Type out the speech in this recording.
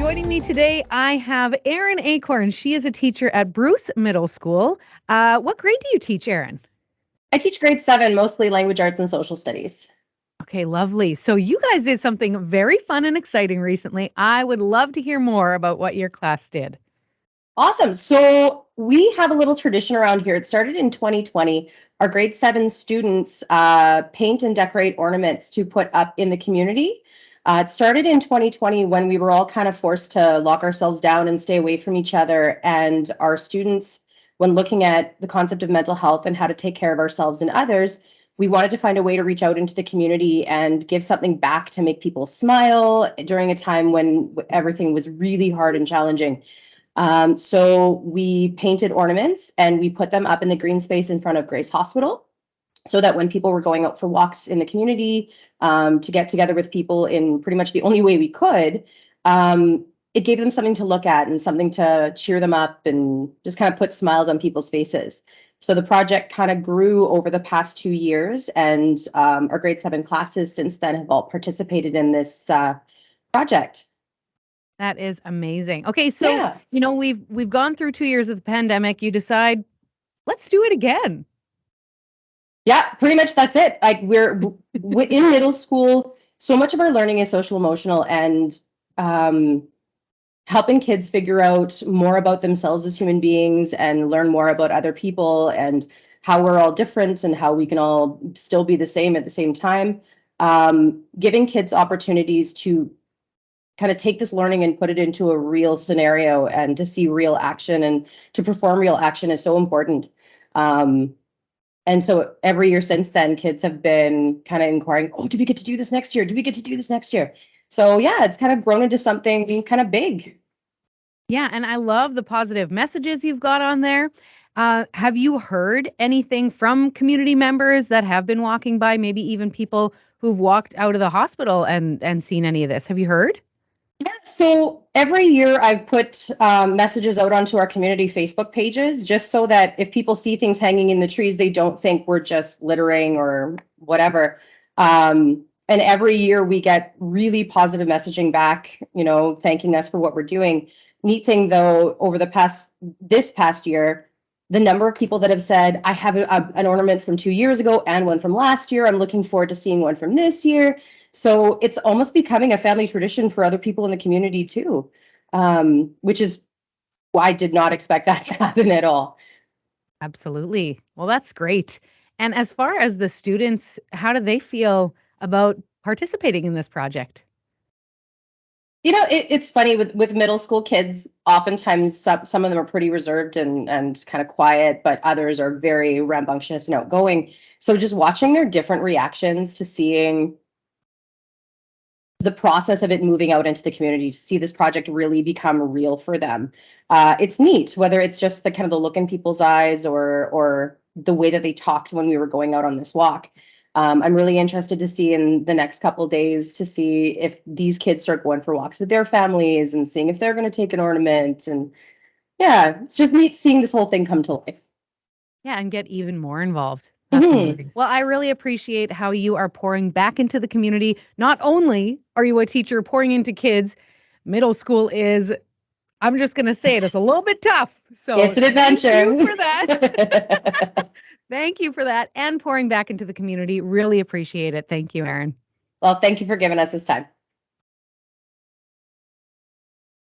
Joining me today, I have Erin Acorn. She is a teacher at Bruce Middle School. What grade do you teach, Erin? I teach grade 7, mostly language arts and social studies. Okay, lovely. So you guys did something very fun and exciting recently. I would love to hear more about what your class did. Awesome. So we have a little tradition around here. It started in 2020. Our grade 7 students paint and decorate ornaments to put up in the community. It started in 2020 when we were all kind of forced to lock ourselves down and stay away from each other. And our students, when looking at the concept of mental health and how to take care of ourselves and others, we wanted to find a way to reach out into the community and give something back to make people smile during a time when everything was really hard and challenging. So we painted ornaments and we put them up in the green space in front of Grace Hospital so that when people were going out for walks in the community to get together with people in pretty much the only way we could, it gave them something to look at and something to cheer them up and just kind of put smiles on people's faces. So the project kind of grew over the past 2 years, and our grade 7 classes since then have all participated in this project. That is amazing. Okay, so Yeah. we've gone through 2 years of the pandemic. You decide, let's do it again. Yeah, pretty much that's it. Like in middle school, so much of our learning is social emotional and helping kids figure out more about themselves as human beings and learn more about other people and how we're all different and how we can all still be the same at the same time. Giving kids opportunities to kind of take this learning and put it into a real scenario and to see real action and to perform real action is so important. And so every year since then, kids have been kind of inquiring, oh, do we get to do this next year? Do we get to do this next year? So yeah, it's kind of grown into something kind of big. Yeah, and I love the positive messages you've got on there. Have you heard anything from community members that have been walking by, maybe even people who've walked out of the hospital and seen any of this? Have you heard? Yeah, so every year I've put messages out onto our community Facebook pages just so that if people see things hanging in the trees, they don't think we're just littering or whatever. And every year we get really positive messaging back, thanking us for what we're doing. Neat thing though, over this past year, the number of people that have said, I have an ornament from 2 years ago and one from last year. I'm looking forward to seeing one from this year. So it's almost becoming a family tradition for other people in the community too, which is why I did not expect that to happen at all. Absolutely. Well, that's great. And as far as the students, how do they feel about participating in this project? It's funny with middle school kids, oftentimes some of them are pretty reserved and kind of quiet, but others are very rambunctious and outgoing. So just watching their different reactions to seeing the process of it moving out into the community to see this project really become real for them. It's neat, whether it's just the kind of the look in people's eyes or the way that they talked when we were going out on this walk. I'm really interested to see in the next couple of days to see if these kids start going for walks with their families and seeing if they're going to take an ornament. And yeah, it's just neat seeing this whole thing come to life. Yeah, and get even more involved. That's Mhm. amazing. Well, I really appreciate how you are pouring back into the community. Not only are you a teacher pouring into kids, middle school is, I'm just going to say it, it's a little bit tough. So It's an thank you adventure. for that. Thank you for that and pouring back into the community. Really appreciate it. Thank you, Erin. Well, thank you for giving us this time.